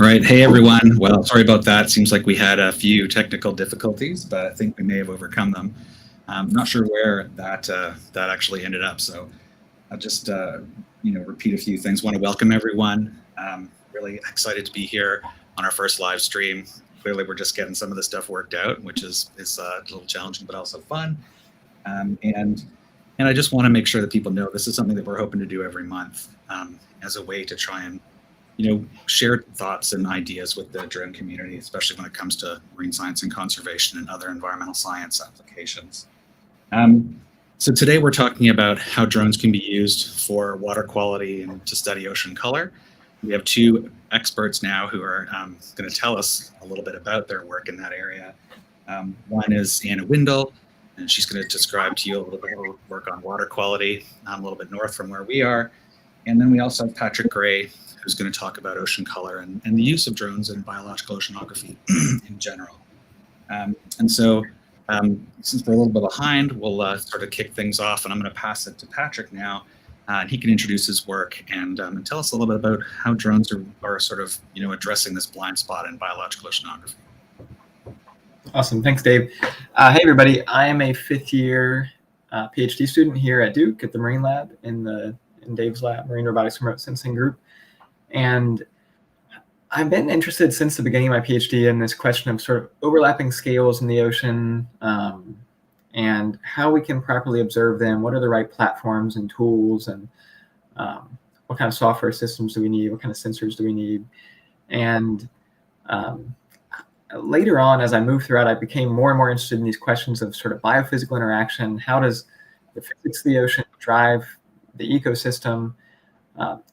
All right. Hey, everyone. Well, sorry about that. Seems like we had a few technical difficulties, but I think we may have overcome them. I'm not sure where that actually ended up. So I'll just repeat a few things. Want to welcome everyone. Really excited to be here on our first live stream. Clearly, we're just getting some of the stuff worked out, which is a little challenging, but also fun. And I just want to make sure that people know this is something that we're hoping to do every month as a way to try and share thoughts and ideas with the drone community, especially when it comes to marine science and conservation and other environmental science applications. So today we're talking about how drones can be used for water quality and to study ocean color. We have two experts now who are going to tell us a little bit about their work in that area. One is Windle, and she's going to describe to you a little bit of her work on water quality a little bit north from where we are. And then we also have Patrick Gray, who's going to talk about ocean color and the use of drones in biological oceanography in general. And so since we're a little bit behind, we'll sort of kick things off, and I'm going to pass it to Patrick now. And he can introduce his work and tell us a little bit about how drones are sort of addressing this blind spot in biological oceanography. Awesome. Thanks, Dave. Hey, everybody. I am a fifth-year PhD student here at Duke at the Marine Lab in Dave's lab, Marine Robotics Remote Sensing Group. And I've been interested since the beginning of my PhD in this question of sort of overlapping scales in the ocean and how we can properly observe them. What are the right platforms and tools, and what kind of software systems do we need? What kind of sensors do we need? And later on, as I moved throughout, I became more and more interested in these questions of sort of biophysical interaction. How does the physics of the ocean drive the ecosystem?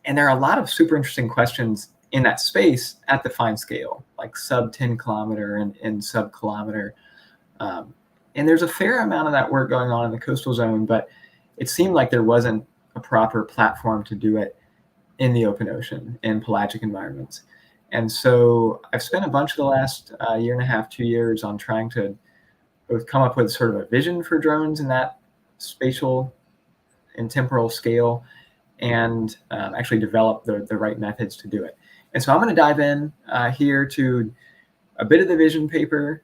And there are a lot of super interesting questions in that space at the fine scale, like sub 10 kilometer and sub kilometer. And there's a fair amount of that work going on in the coastal zone, but it seemed like there wasn't a proper platform to do it in the open ocean in pelagic environments. And so I've spent a bunch of the last year and a half, 2 years on trying to both come up with sort of a vision for drones in that spatial and temporal scale, and actually develop the right methods to do it. And so I'm going to dive in here to a bit of the vision paper,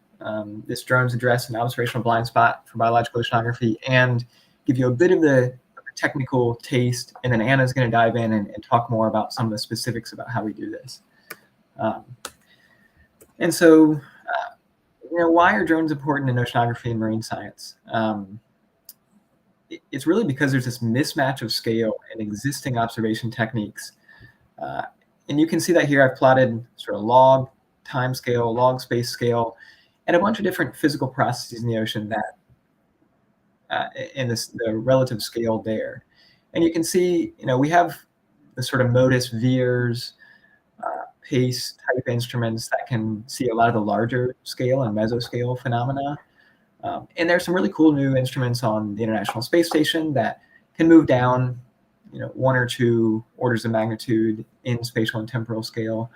this drones address an observational blind spot for biological oceanography, and give you a bit of the technical taste. And then Anna's going to dive in and talk more about some of the specifics about how we do this. And so, why are drones important in oceanography and marine science? It's really because there's this mismatch of scale and existing observation techniques. And you can see that here. I've plotted sort of log time scale, log space scale, and a bunch of different physical processes in the ocean that in the relative scale there. And you can see, we have the sort of MODIS, VIIRS, PACE type instruments that can see a lot of the larger scale and mesoscale phenomena. And there's some really cool new instruments on the International Space Station that can move down, 1 or 2 orders of magnitude in spatial and temporal scale.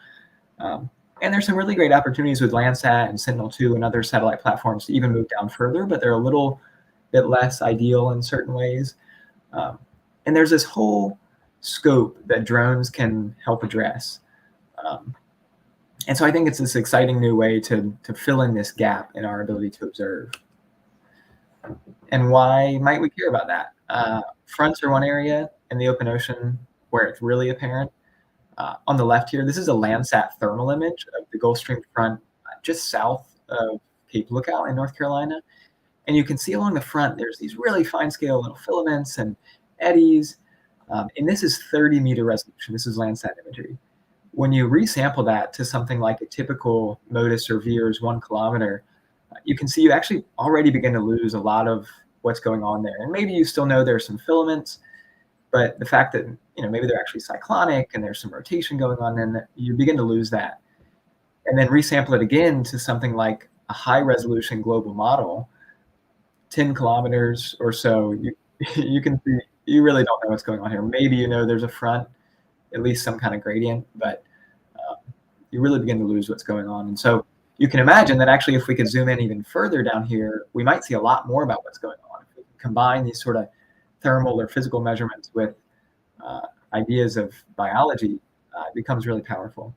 And there's some really great opportunities with Landsat and Sentinel-2 and other satellite platforms to even move down further, but they're a little bit less ideal in certain ways. And there's this whole scope that drones can help address. And so I think it's this exciting new way to fill in this gap in our ability to observe. And why might we care about that? Fronts are one area in the open ocean where it's really apparent. On the left here, this is a Landsat thermal image of the Gulf Stream front just south of Cape Lookout in North Carolina. And you can see along the front, there's these really fine scale little filaments and eddies. And this is 30 meter resolution. This is Landsat imagery. When you resample that to something like a typical MODIS or VIIRS 1 kilometer, you can see you actually already begin to lose a lot of what's going on there. And maybe you still know there's some filaments, but the fact that maybe they're actually cyclonic and there's some rotation going on, then you begin to lose that. And then resample it again to something like a high resolution global model, 10 kilometers or so, you can see you really don't know what's going on here. Maybe there's a front, at least some kind of gradient, but you really begin to lose what's going on. And so you can imagine that actually if we could zoom in even further down here, we might see a lot more about what's going on. If we combine these sort of thermal or physical measurements with ideas of biology, it becomes really powerful.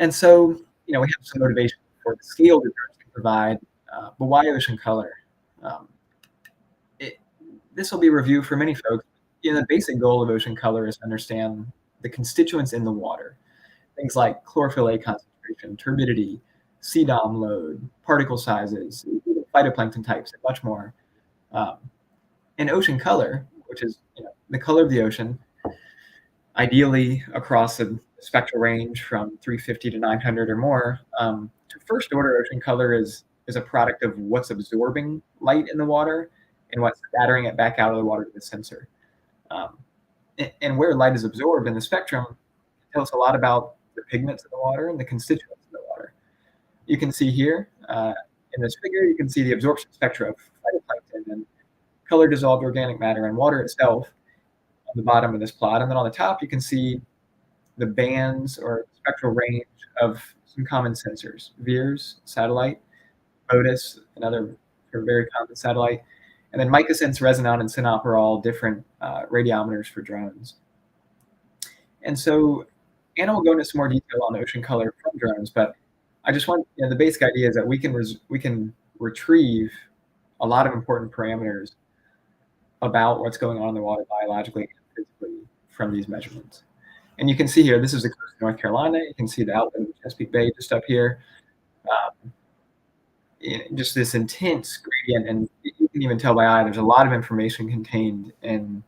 And so, we have some motivation for the scale that drones can provide, but why ocean color? Um, this will be a review for many folks. The basic goal of ocean color is to understand the constituents in the water, things like chlorophyll A concentration, turbidity, CDOM load, particle sizes, phytoplankton types, and much more. And ocean color, which is the color of the ocean, ideally across a spectral range from 350 to 900 or more. To first order, ocean color is a product of what's absorbing light in the water and what's scattering it back out of the water to the sensor. And where light is absorbed in the spectrum tells us a lot about the pigments in the water and the constituents in the water. You can see here in this figure, you can see the absorption spectra of phytoplankton and color dissolved organic matter and water itself on the bottom of this plot. And then on the top, you can see the bands or spectral range of some common sensors: VIIRS, satellite, MODIS, another very common satellite, and then MicaSense, Resonon, and Synop are all different radiometers for drones. And so Anna will go into some more detail on ocean color from drones, but I just want, the basic idea is that we can retrieve a lot of important parameters about what's going on in the water biologically and physically from these measurements. And you can see here, this is the coast of North Carolina. You can see the outlet of Chesapeake Bay just up here. Just this intense gradient, and you can even tell by eye, there's a lot of information contained in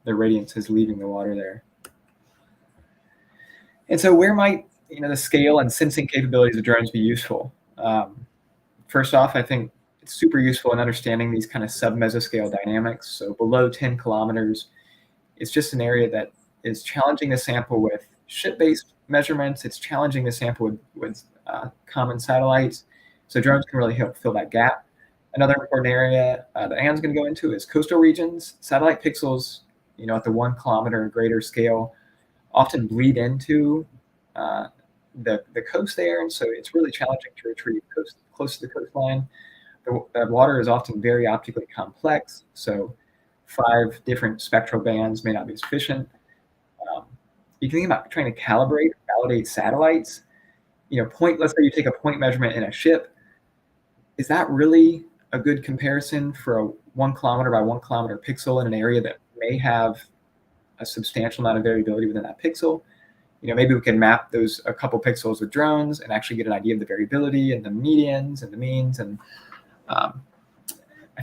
the radiances leaving the water there. And so where might the scale and sensing capabilities of drones be useful? First off, I think it's super useful in understanding these kind of sub-mesoscale dynamics. So below 10 kilometers, it's just an area that is challenging to sample with ship-based measurements. It's challenging to sample with common satellites. So drones can really help fill that gap. Another important area that Anne's going to go into is coastal regions. Satellite pixels, at the 1 kilometer and greater scale, often bleed into the coast there, and so it's really challenging to retrieve close to the coastline. The water is often very optically complex, so 5 different spectral bands may not be sufficient. You can think about trying to calibrate, validate satellites. Let's say you take a point measurement in a ship. Is that really a good comparison for a 1 kilometer by 1 kilometer pixel in an area that may have a substantial amount of variability within that pixel? Maybe we can map those a couple pixels with drones and actually get an idea of the variability and the medians and the means. And I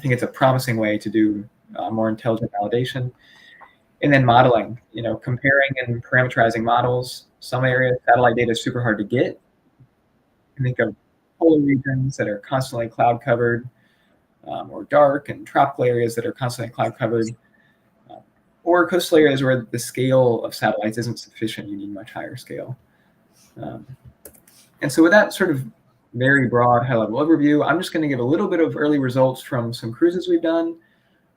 think it's a promising way to do more intelligent validation. And then modeling, comparing and parameterizing models. Some areas, satellite data is super hard to get. I think of polar regions that are constantly cloud covered, or dark, and tropical areas that are constantly cloud covered, or coastal areas where the scale of satellites isn't sufficient. You need much higher scale. And so with that sort of very broad high-level overview, I'm just going to give a little bit of early results from some cruises we've done,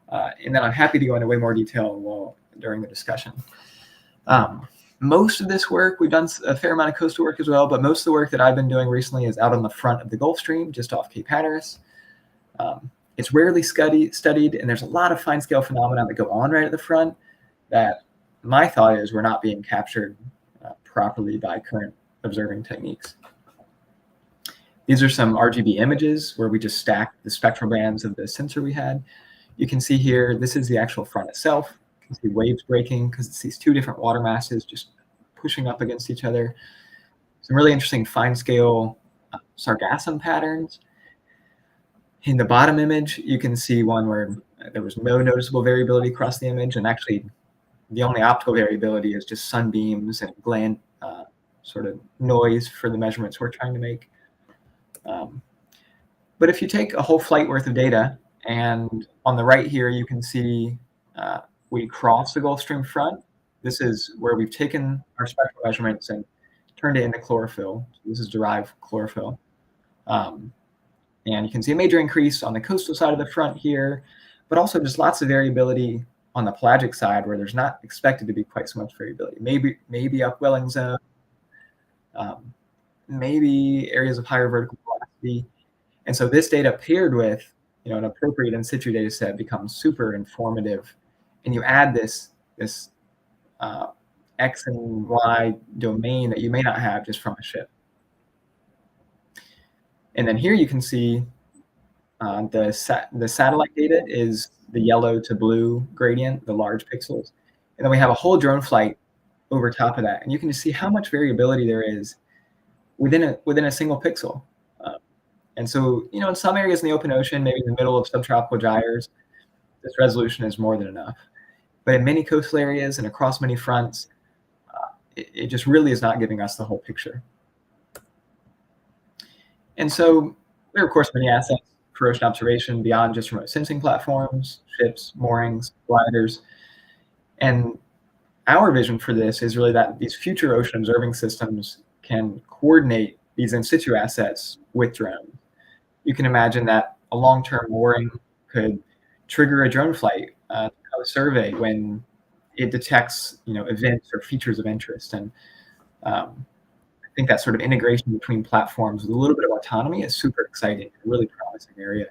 and then I'm happy to go into way more detail during the discussion. Most of this work, we've done a fair amount of coastal work as well, but most of the work that I've been doing recently is out on the front of the Gulf Stream, just off Cape Hatteras. It's rarely studied, and there's a lot of fine-scale phenomena that go on right at the front that my thought is were not being captured properly by current observing techniques. These are some RGB images where we just stacked the spectral bands of the sensor we had. You can see here, this is the actual front itself. You can see waves breaking because it's these 2 different water masses just pushing up against each other. Some really interesting fine-scale sargassum patterns. In the bottom image, you can see one where there was no noticeable variability across the image, and actually the only optical variability is just sunbeams and gland sort of noise for the measurements we're trying to make. But if you take a whole flight worth of data, and on the right here, you can see we cross the Gulf Stream front. This is where we've taken our spectral measurements and turned it into chlorophyll. So this is derived chlorophyll. And you can see a major increase on the coastal side of the front here, but also just lots of variability on the pelagic side where there's not expected to be quite so much variability. Maybe upwelling zone, maybe areas of higher vertical velocity. And so this data paired with an appropriate in situ data set becomes super informative. And you add this X and Y domain that you may not have just from a ship. And then here you can see the satellite data is the yellow to blue gradient, the large pixels. And then we have a whole drone flight over top of that. And you can just see how much variability there is within a single pixel. And so, in some areas in the open ocean, maybe in the middle of subtropical gyres, this resolution is more than enough. But in many coastal areas and across many fronts, it just really is not giving us the whole picture. And so there are, of course, many assets for ocean observation beyond just remote sensing platforms, ships, moorings, gliders. And our vision for this is really that these future ocean observing systems can coordinate these in situ assets with drones. You can imagine that a long-term mooring could trigger a drone flight to have a survey when it detects, events or features of interest. And I think that sort of integration between platforms with a little bit of autonomy is super exciting, a really promising area.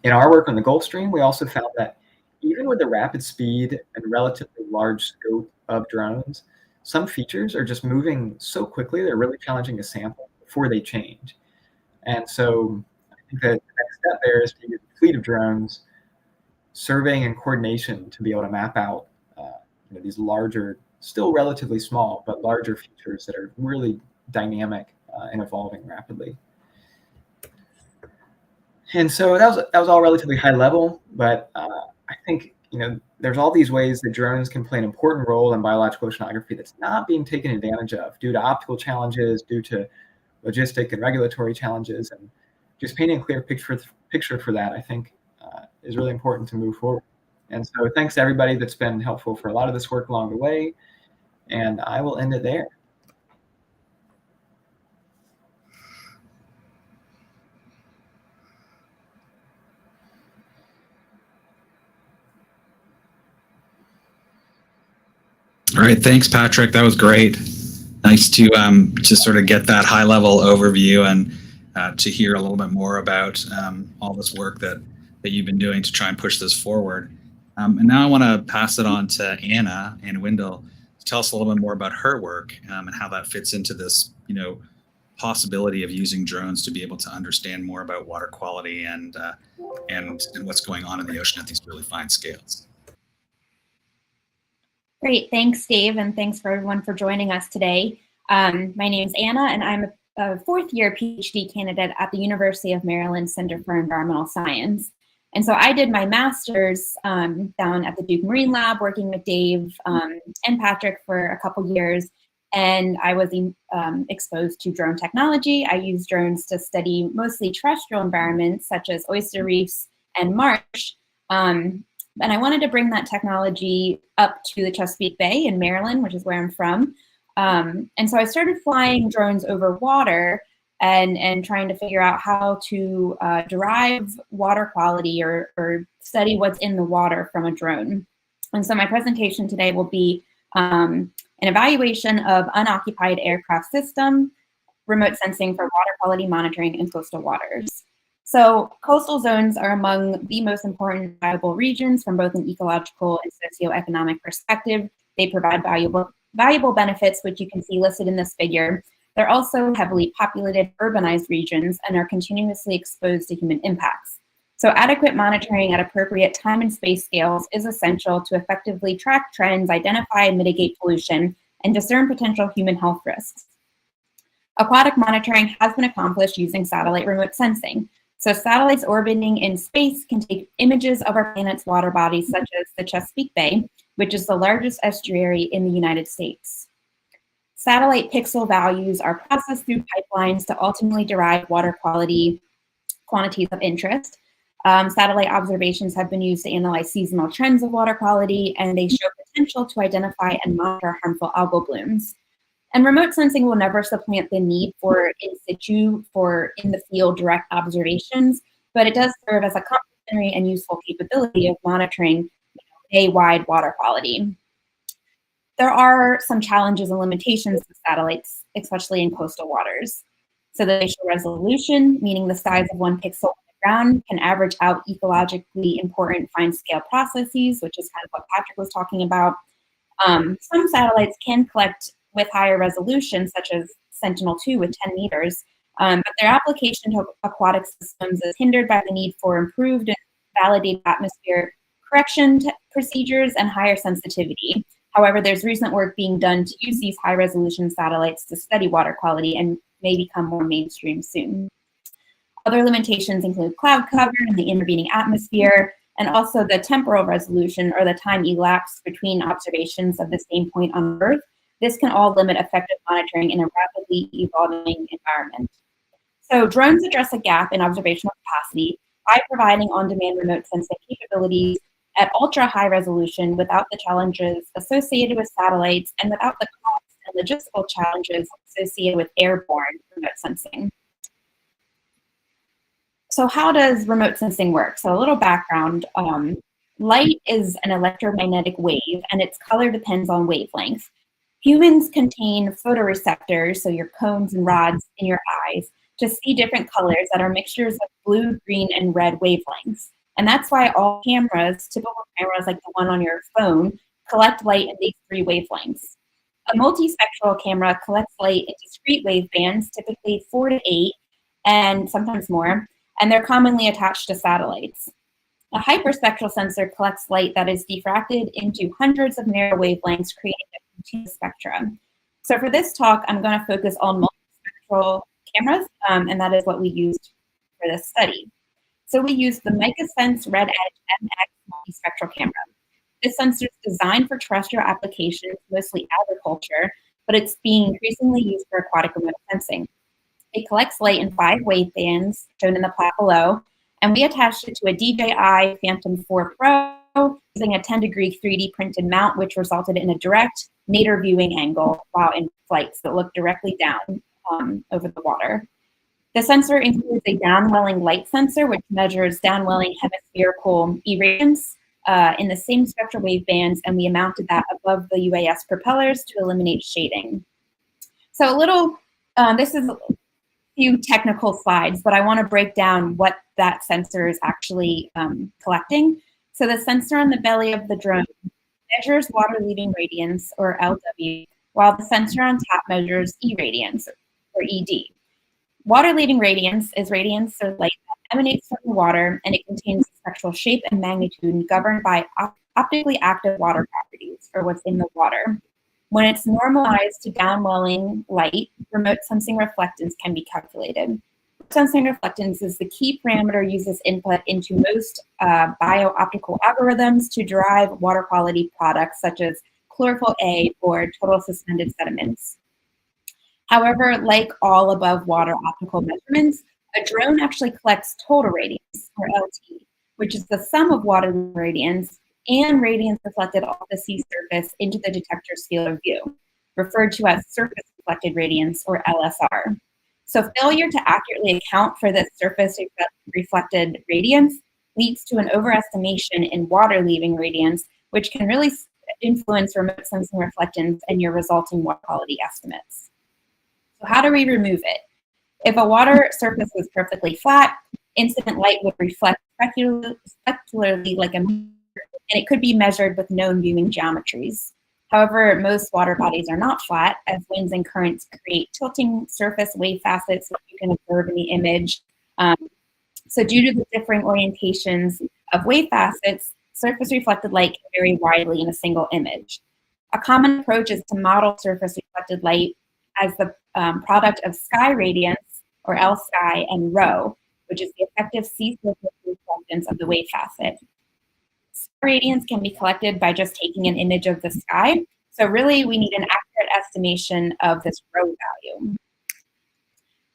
In our work on the Gulf Stream, we also found that even with the rapid speed and relatively large scope of drones, some features are just moving so quickly, they're really challenging to sample before they change. And so I think that the next step there is to use a fleet of drones, surveying and coordination to be able to map out these larger, still relatively small, but larger features that are really dynamic and evolving rapidly. And so that was all relatively high level, but I think there's all these ways that drones can play an important role in biological oceanography that's not being taken advantage of due to optical challenges, due to logistic and regulatory challenges, and just painting a clear picture for that, I think, is really important to move forward. And so thanks to everybody that's been helpful for a lot of this work along the way, and I will end it there. All right, thanks, Patrick. That was great. Nice to sort of get that high level overview and to hear a little bit more about all this work that you've been doing to try and push this forward. And now I want to pass it on to Anna Windle to tell us a little bit more about her work and how that fits into this, possibility of using drones to be able to understand more about water quality and what's going on in the ocean at these really fine scales. Great, thanks, Dave, and thanks for everyone for joining us today. My name is Anna, and I'm a fourth-year PhD candidate at the University of Maryland Center for Environmental Science. And so I did my master's down at the Duke Marine Lab, working with Dave and Patrick for a couple years, and I was exposed to drone technology. I used drones to study mostly terrestrial environments, such as oyster reefs and marsh. And I wanted to bring that technology up to the Chesapeake Bay in Maryland, which is where I'm from. And so I started flying drones over water and trying to figure out how to derive water quality or study what's in the water from a drone. And so my presentation today will be an evaluation of unoccupied aircraft system, remote sensing for water quality monitoring in coastal waters. So coastal zones are among the most important viable regions from both an ecological and socioeconomic perspective. They provide valuable benefits, which you can see listed in this figure. They're also heavily populated, urbanized regions and are continuously exposed to human impacts. So adequate monitoring at appropriate time and space scales is essential to effectively track trends, identify and mitigate pollution, and discern potential human health risks. Aquatic monitoring has been accomplished using satellite remote sensing. So satellites orbiting in space can take images of our planet's water bodies, such as the Chesapeake Bay, which is the largest estuary in the United States. Satellite pixel values are processed through pipelines to ultimately derive water quality quantities of interest. Satellite observations have been used to analyze seasonal trends of water quality, and they show potential to identify and monitor harmful algal blooms. And remote sensing will never supplant the need for in situ, for in the field direct observations, but it does serve as a complementary and useful capability of monitoring day-wide water quality. There are some challenges and limitations with satellites, especially in coastal waters. So the spatial resolution, meaning the size of one pixel on the ground, can average out ecologically important fine-scale processes, which is kind of what Patrick was talking about. Some satellites can collect with higher resolution, such as Sentinel-2 with 10 meters, But their application to aquatic systems is hindered by the need for improved and validated atmospheric correction procedures and higher sensitivity. However, there's recent work being done to use these high-resolution satellites to study water quality and may become more mainstream soon. Other limitations include cloud cover and the intervening atmosphere, and also the temporal resolution, or the time elapsed between observations of the same point on Earth. This can all limit effective monitoring in a rapidly evolving environment. So drones address a gap in observational capacity by providing on-demand remote sensing capabilities at ultra-high resolution without the challenges associated with satellites and without the cost and logistical challenges associated with airborne remote sensing. So how does remote sensing work? So a little background. Light is an electromagnetic wave, and its color depends on wavelength. Humans contain photoreceptors, so your cones and rods in your eyes, to see different colors that are mixtures of blue, green, and red wavelengths. And that's why all cameras, typical cameras like the one on your phone, collect light in these three wavelengths. A multispectral camera collects light in discrete wavebands, typically 4 to 8, and sometimes more, and they're commonly attached to satellites. A hyperspectral sensor collects light that is diffracted into hundreds of narrow wavelengths, creating a continuous spectrum. So for this talk, I'm going to focus on multispectral cameras, and that is what we used for this study. So we used the MicaSense Red Edge MX multispectral camera. This sensor is designed for terrestrial applications, mostly agriculture, but it's being increasingly used for aquatic remote sensing. It collects light in 5 wavebands, shown in the plot below, and we attached it to a DJI Phantom 4 Pro using a 10-degree 3D printed mount, which resulted in a direct nadir viewing angle while in flight, so it looked directly down over the water. The sensor includes a downwelling light sensor, which measures downwelling hemispherical irradiance in the same spectral wavebands, and we mounted that above the UAS propellers to eliminate shading. So this is a few technical slides, but I want to break down what that sensor is actually collecting. So the sensor on the belly of the drone measures water leaving radiance, or LW, while the sensor on top measures irradiance, or ED. Water leaving radiance is radiance or light that emanates from the water, and it contains spectral shape and magnitude governed by optically active water properties, or what's in the water. When it's normalized to downwelling light, remote sensing reflectance can be calculated. Sensing reflectance is the key parameter used as input into most bio-optical algorithms to derive water quality products such as chlorophyll A or total suspended sediments. However, like all above water optical measurements, a drone actually collects total radiance, or LT, which is the sum of water radiance and radiance reflected off the sea surface into the detector's field of view, referred to as surface reflected radiance, or LSR. So failure to accurately account for this surface reflected radiance leads to an overestimation in water leaving radiance, which can really influence remote sensing reflectance and your resulting water quality estimates. So how do we remove it? If a water surface was perfectly flat, incident light would reflect specularly like a mirror, and it could be measured with known viewing geometries. However, most water bodies are not flat, as winds and currents create tilting surface wave facets, which you can observe in the image. So due to the differing orientations of wave facets, surface reflected light can vary widely in a single image. A common approach is to model surface reflected light as the product of sky radiance, or L sky, and rho, which is the effective sea surface reflectance of the wave facet. Sky radiance can be collected by just taking an image of the sky. So really, we need an accurate estimation of this rho value.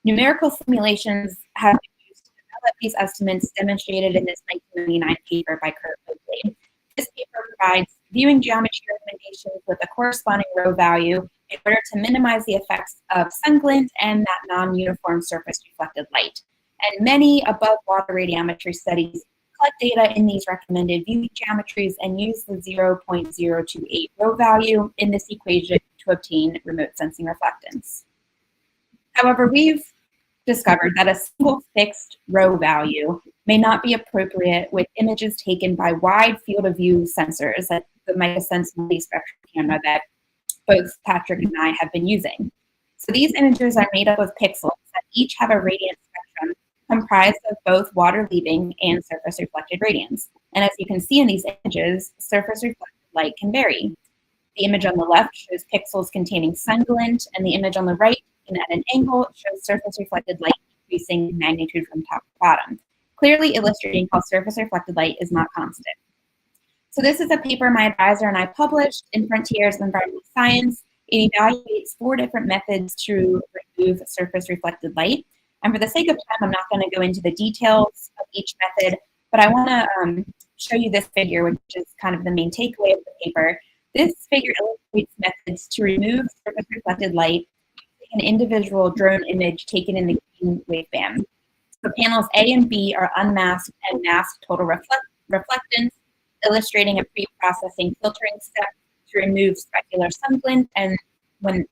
Numerical simulations have been used to develop these estimates, demonstrated in this 1999 paper by Kurt Oakley. This paper provides viewing geometry recommendations with a corresponding rho value in order to minimize the effects of sun glint and that non-uniform surface reflected light. And many above water radiometry studies collect data in these recommended viewing geometries and use the 0.028 rho value in this equation to obtain remote sensing reflectance. However, we've discovered that a single fixed rho value may not be appropriate with images taken by wide field of view sensors, like the MicaSense multispectral camera that both Patrick and I have been using. So these images are made up of pixels that each have a radiant spectrum comprised of both water leaving and surface reflected radiance. And as you can see in these images, surface reflected light can vary. The image on the left shows pixels containing sun glint, and the image on the right, and at an angle, shows surface reflected light increasing in magnitude from top to bottom, clearly illustrating how surface reflected light is not constant. So this is a paper my advisor and I published in Frontiers of Environmental Science. It evaluates 4 different methods to remove surface reflected light. And for the sake of time, I'm not going to go into the details of each method, but I want to show you this figure, which is kind of the main takeaway of the paper. This figure illustrates methods to remove surface reflected light using an individual drone image taken in the green waveband. So panels A and B are unmasked and masked total reflectance, illustrating a pre-processing filtering step to remove specular sun glint and when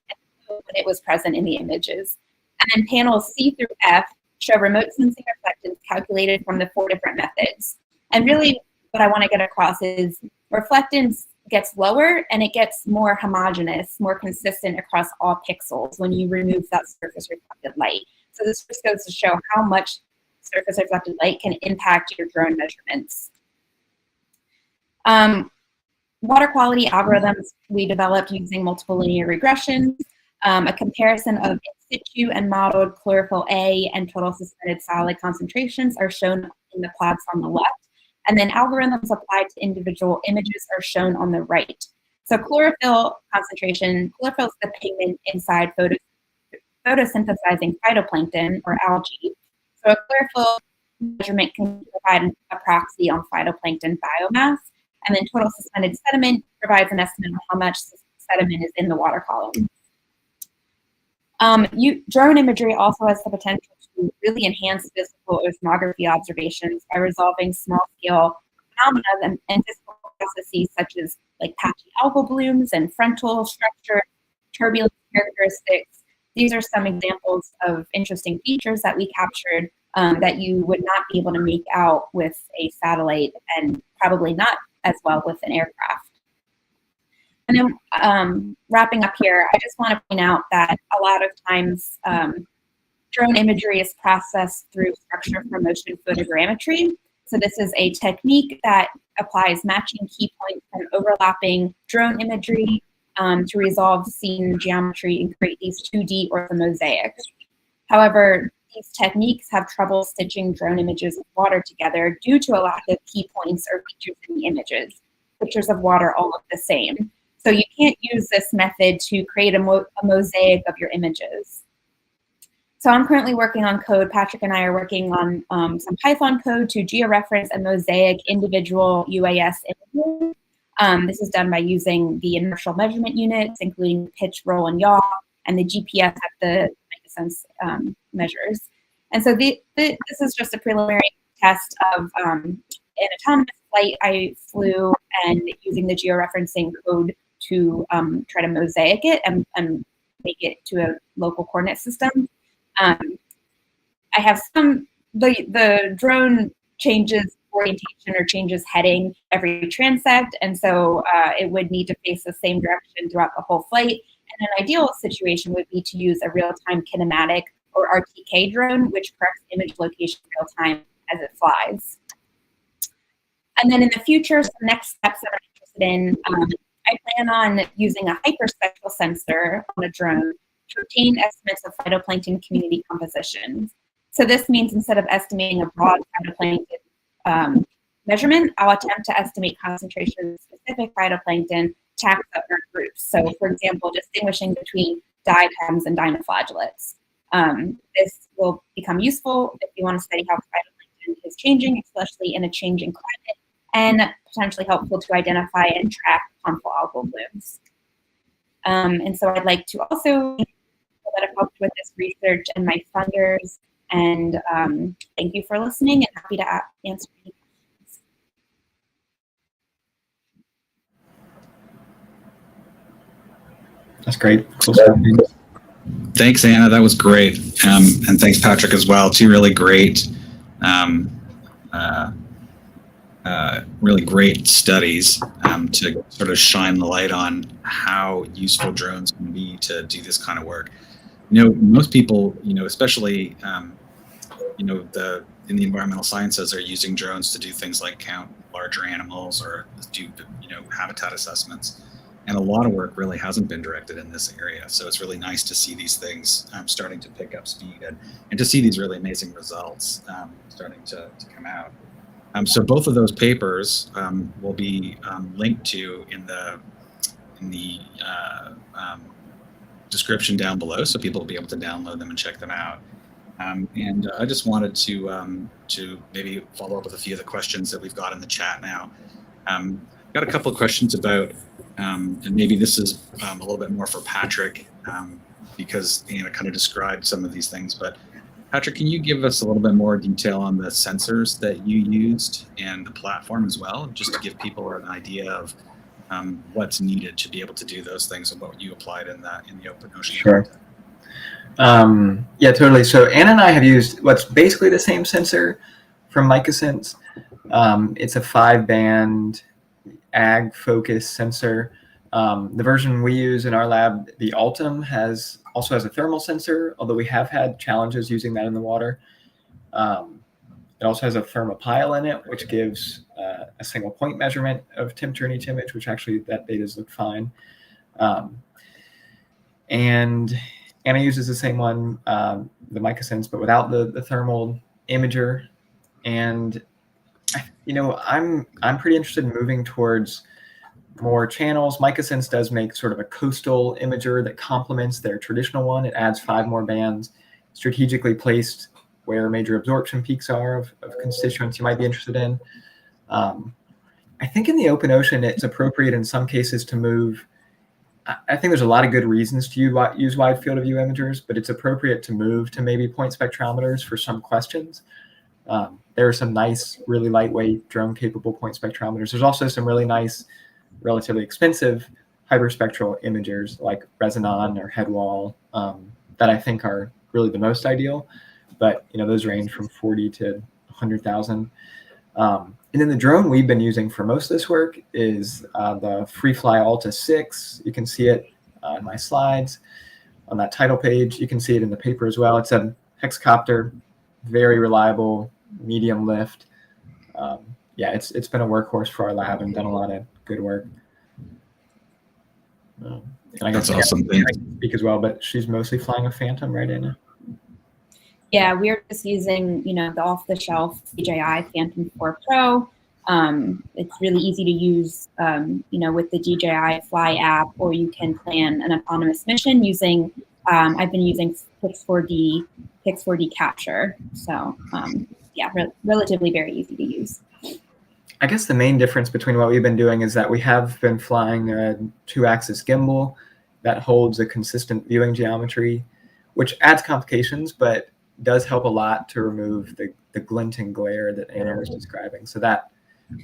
it was present in the images. And then panels C through F show remote sensing reflectance calculated from the 4 different methods. And really what I want to get across is reflectance gets lower and it gets more homogeneous, more consistent across all pixels when you remove that surface reflected light. So this just goes to show how much surface reflected light can impact your drone measurements. Water quality algorithms we developed using multiple linear regressions, a comparison of in situ and modeled chlorophyll A and total suspended solid concentrations are shown in the plots on the left, and then algorithms applied to individual images are shown on the right. So chlorophyll concentration, chlorophyll is the pigment inside photosynthesizing phytoplankton or algae. So a chlorophyll measurement can provide a proxy on phytoplankton biomass. And then total suspended sediment provides an estimate of how much sediment is in the water column. Drone imagery also has the potential to really enhance physical oceanography observations by resolving small-scale phenomena and physical processes such as like patchy algal blooms and frontal structure, turbulence characteristics. These are some examples of interesting features that we captured that you would not be able to make out with a satellite and probably not as well with an aircraft. And then wrapping up here, I just want to point out that a lot of times drone imagery is processed through structure for motion photogrammetry. So this is a technique that applies matching key points and overlapping drone imagery to resolve scene geometry and create these 2D orthomosaics. However, these techniques have trouble stitching drone images of water together due to a lack of key points or features in the images. Pictures of water all look the same. So you can't use this method to create a mosaic of your images. So I'm currently working on code. Patrick and I are working on some Python code to georeference and mosaic individual UAS images. This is done by using the inertial measurement units, including pitch, roll, and yaw, and the GPS at the sense measures. And so this is just a preliminary test of an autonomous flight I flew and using the georeferencing code to try to mosaic it and make it to a local coordinate system. I have the drone changes orientation or changes heading every transect, and so it would need to face the same direction throughout the whole flight. And an ideal situation would be to use a real-time kinematic or RTK drone, which corrects image location real-time as it flies. And then in the future, some next steps that I'm interested in, I plan on using a hyperspectral sensor on a drone to obtain estimates of phytoplankton community composition. So this means instead of estimating a broad phytoplankton measurement, I'll attempt to estimate concentrations of specific phytoplankton taxa or groups. So for example, distinguishing between diatoms and dinoflagellates. This will become useful if you want to study how phytoplankton is changing, especially in a changing climate, and potentially helpful to identify and track harmful algal blooms. And so I'd like to also that I've helped with this research and my funders. And thank you for listening, and happy to answer any questions. That's great. Cool. Thanks, Anna. That was great. And thanks, Patrick, as well. Two really great, really great studies to sort of shine the light on how useful drones can be to do this kind of work. most people, especially, in the environmental sciences, are using drones to do things like count larger animals or do, habitat assessments. And a lot of work really hasn't been directed in this area. So it's really nice to see these things starting to pick up speed and to see these really amazing results starting to come out. So both of those papers will be linked to in the description down below, so people will be able to download them and check them out. And I just wanted to maybe follow up with a few of the questions that we've got in the chat now. Got a couple of questions about, and maybe this is a little bit more for Patrick, because Anna kind of described some of these things. But Patrick, can you give us a little bit more detail on the sensors that you used and the platform as well, just to give people an idea of what's needed to be able to do those things and what you applied in the open ocean? Sure. Yeah, totally. So Anna and I have used what's basically the same sensor from MicaSense. It's a 5-band ag focus sensor. The version we use in our lab, the Ultim, also has a thermal sensor, although we have had challenges using that in the water. It also has a thermopile in it, which gives a single point measurement of temperature in each image, which actually that data's look fine. And Anna uses the same one, the MicaSense, but without the thermal imager. And I'm pretty interested in moving towards more channels. MicaSense does make sort of a coastal imager that complements their traditional one. It adds 5 more bands, strategically placed where major absorption peaks are of constituents you might be interested in. I think in the open ocean, it's appropriate in some cases to move. I think there's a lot of good reasons to use wide field of view imagers, but it's appropriate to move to maybe point spectrometers for some questions. There are some nice, really lightweight drone-capable point spectrometers. There's also some really nice, relatively expensive hyperspectral imagers like Resonon or Headwall that I think are really the most ideal. But those range from 40 to 100,000. And then the drone we've been using for most of this work is the FreeFly Alta 6. You can see it in my slides on that title page. You can see it in the paper as well. It's a hexcopter, very reliable, medium lift. Yeah, it's been a workhorse for our lab and done a lot of good work. And I guess that's awesome. I can speak as well, but she's mostly flying a Phantom, right, Anna? Yeah, we're just using, the off-the-shelf DJI Phantom 4 Pro. It's really easy to use, with the DJI Fly app, or you can plan an autonomous mission using, I've been using Pix4D Capture. So, yeah, relatively very easy to use. I guess the main difference between what we've been doing is that we have been flying a 2-axis gimbal that holds a consistent viewing geometry, which adds complications, but does help a lot to remove the glint and glare that Anna was describing. So that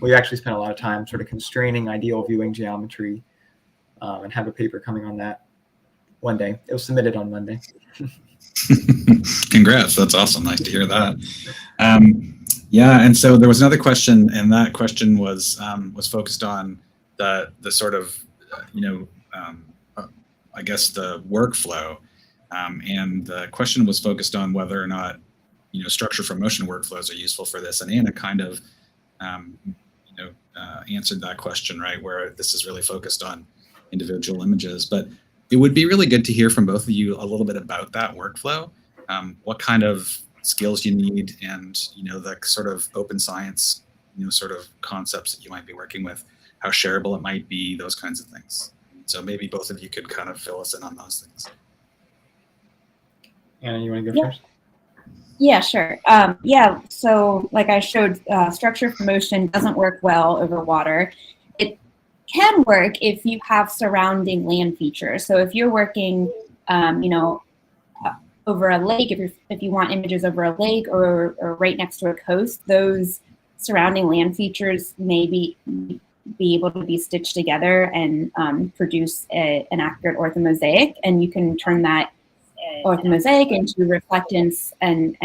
we actually spent a lot of time sort of constraining ideal viewing geometry, and have a paper coming on that one day. It was submitted on Monday. Congrats, that's awesome. Nice to hear that. Yeah, and so there was another question, and that question was focused on the sort of, I guess the workflow. And the question was focused on whether or not, structure from motion workflows are useful for this. And Anna kind of, answered that question, right, where this is really focused on individual images. But it would be really good to hear from both of you a little bit about that workflow, what kind of skills you need, and, the sort of open science, sort of concepts that you might be working with, how shareable it might be, those kinds of things. So maybe both of you could kind of fill us in on those things. Anna, you want to go first? Yeah, sure. Yeah, so like I showed, structure for motion doesn't work well over water. It can work if you have surrounding land features. So if you're working, over a lake, if you want images over a lake or right next to a coast, those surrounding land features may be able to be stitched together and produce an accurate orthomosaic, and you can turn that orthomosaic into reflectance and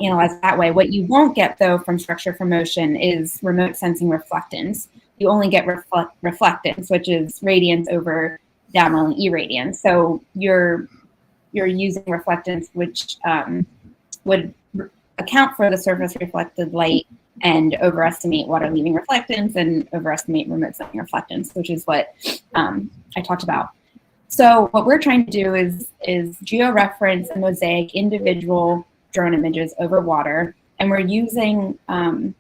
analyze that way. What you won't get, though, from structure for motion is remote sensing reflectance. You only get reflectance, which is radiance over downwelling irradiance. So you're using reflectance, which would account for the surface reflected light and overestimate water leaving reflectance and overestimate remote sensing reflectance, which is what I talked about. So what we're trying to do is georeference and mosaic individual drone images over water, and we're using the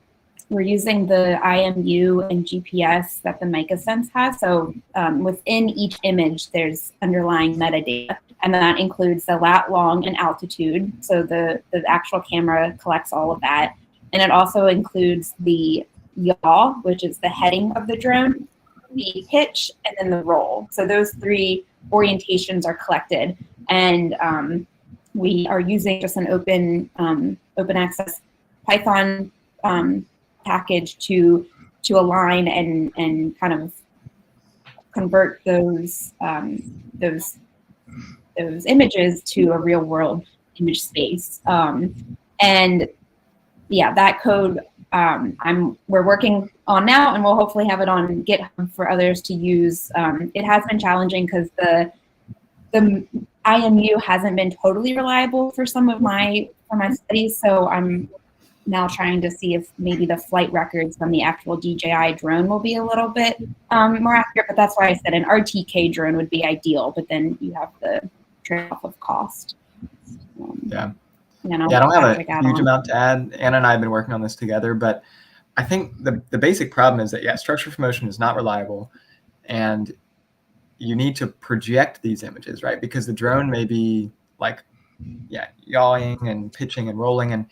IMU and GPS that the MicaSense has. So within each image, there's underlying metadata, and that includes the lat long and altitude. So the actual camera collects all of that. And it also includes the yaw, which is the heading of the drone, the pitch, and then the roll. So those three orientations are collected. And we are using just an open access Python package to align and kind of convert those images to a real world image space. And yeah, that code we're working on now, and we'll hopefully have it on GitHub for others to use. It has been challenging because the IMU hasn't been totally reliable for some of my studies, so I'm now trying to see if maybe the flight records from the actual DJI drone will be a little bit more accurate. But that's why I said an RTK drone would be ideal, but then you have the trade-off of cost. Yeah. You know, I don't have a huge amount to add. Anna and I have been working on this together, but I think the basic problem is that, yeah, structure for motion is not reliable, and you need to project these images, right? Because the drone may be like, yeah, yawing and pitching and rolling, and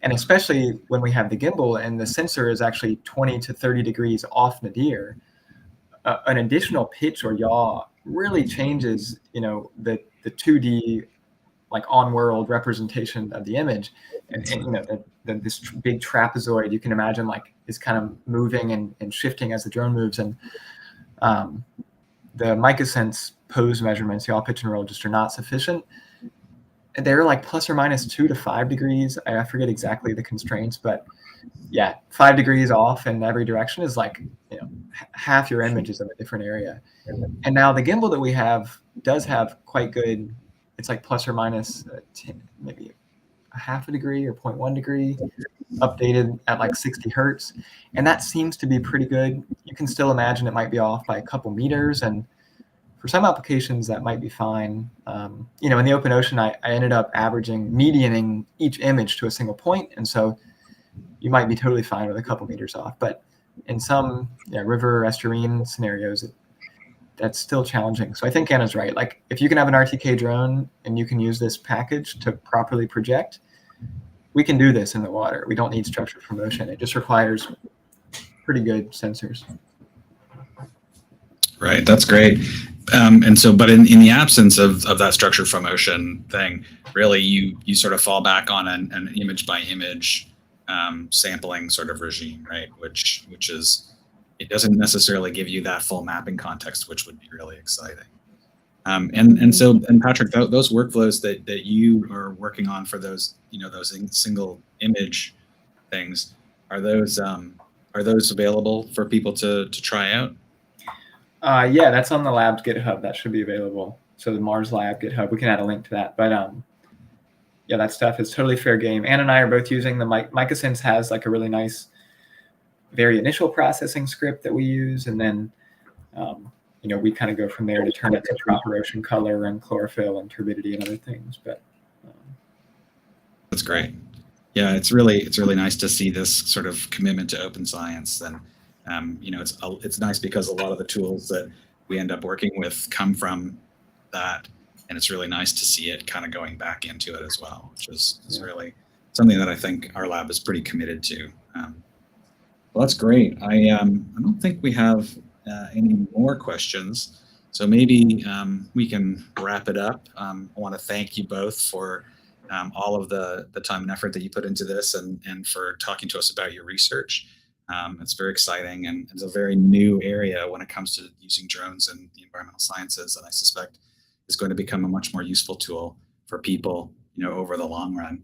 especially when we have the gimbal and the sensor is actually 20 to 30 degrees off nadir, an additional pitch or yaw really changes, the 2D like on-world representation of the image, and this big trapezoid you can imagine like is kind of moving and shifting as the drone moves, and the MicaSense pose measurements, yaw, pitch, and roll, just are not sufficient. They're like plus or minus 2 to 5 degrees. I forget exactly the constraints, but yeah, 5 degrees off in every direction is like half your image is of a different area. And now the gimbal that we have does have quite good. It's like plus or minus 10, maybe a half a degree or 0.1 degree updated at like 60 hertz. And that seems to be pretty good. You can still imagine it might be off by a couple meters. And for some applications that might be fine. In the open ocean, I ended up medianing each image to a single point. And so you might be totally fine with a couple meters off. But in some river estuarine scenarios, that's still challenging. So I think Anna's right. Like if you can have an RTK drone and you can use this package to properly project, we can do this in the water. We don't need structure for motion. It just requires pretty good sensors. Right, that's great. And so, but in the absence of that structure for motion thing, really you sort of fall back on an image by image sampling sort of regime, right? Which is, it doesn't necessarily give you that full mapping context, which would be really exciting. And Patrick, those workflows that you are working on for those those single image things, are those available for people to try out? Yeah, that's on the lab's GitHub. That should be available. So the Mars Lab GitHub, we can add a link to that. But yeah, that stuff is totally fair game. Ann and I are both using the MicaSense has like a really nice, very initial processing script that we use, and then we kind of go from there to turn it to proper ocean color and chlorophyll and turbidity and other things. But that's great. Yeah, it's really nice to see this sort of commitment to open science. And it's nice because a lot of the tools that we end up working with come from that, and it's really nice to see it kind of going back into it as well, which is really something that I think our lab is pretty committed to. Well, that's great. I don't think we have any more questions, so maybe we can wrap it up. I want to thank you both for all of the time and effort that you put into this, and for talking to us about your research. It's very exciting, and it's a very new area when it comes to using drones in the environmental sciences, and I suspect is going to become a much more useful tool for people, over the long run.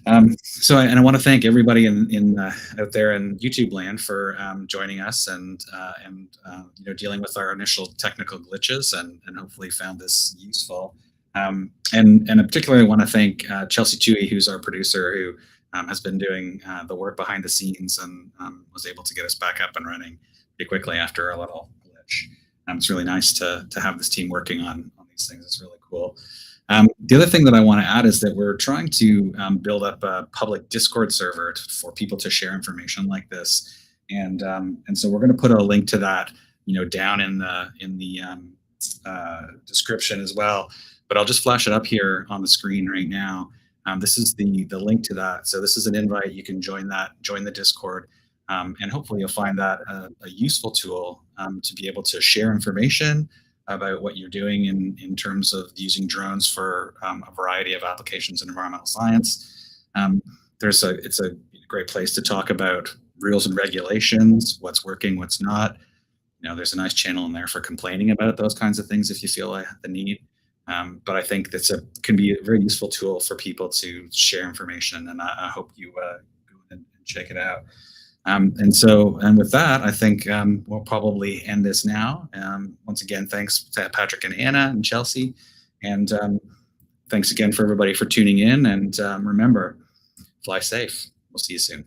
I want to thank everybody out there in YouTube land for joining us and dealing with our initial technical glitches and hopefully found this useful. And in particular, I want to thank Chelsea Tui, who's our producer, who has been doing the work behind the scenes and was able to get us back up and running pretty quickly after a little glitch. It's really nice to have this team working on these things. It's really cool. The other thing that I want to add is that we're trying to build up a public Discord server for people to share information like this, and so we're going to put a link to that, down in the description as well. But I'll just flash it up here on the screen right now. This is the link to that. So this is an invite. You can join the Discord, and hopefully you'll find that a useful tool to be able to share information about what you're doing in terms of using drones for a variety of applications in environmental science. It's a great place to talk about rules and regulations, what's working, what's not. There's a nice channel in there for complaining about those kinds of things if you feel like the need. But I think that's can be a very useful tool for people to share information, and I hope you go and check it out. And with that, I think we'll probably end this now. Once again, thanks to Patrick and Anna and Chelsea. And thanks again for everybody for tuning in. And remember, fly safe. We'll see you soon.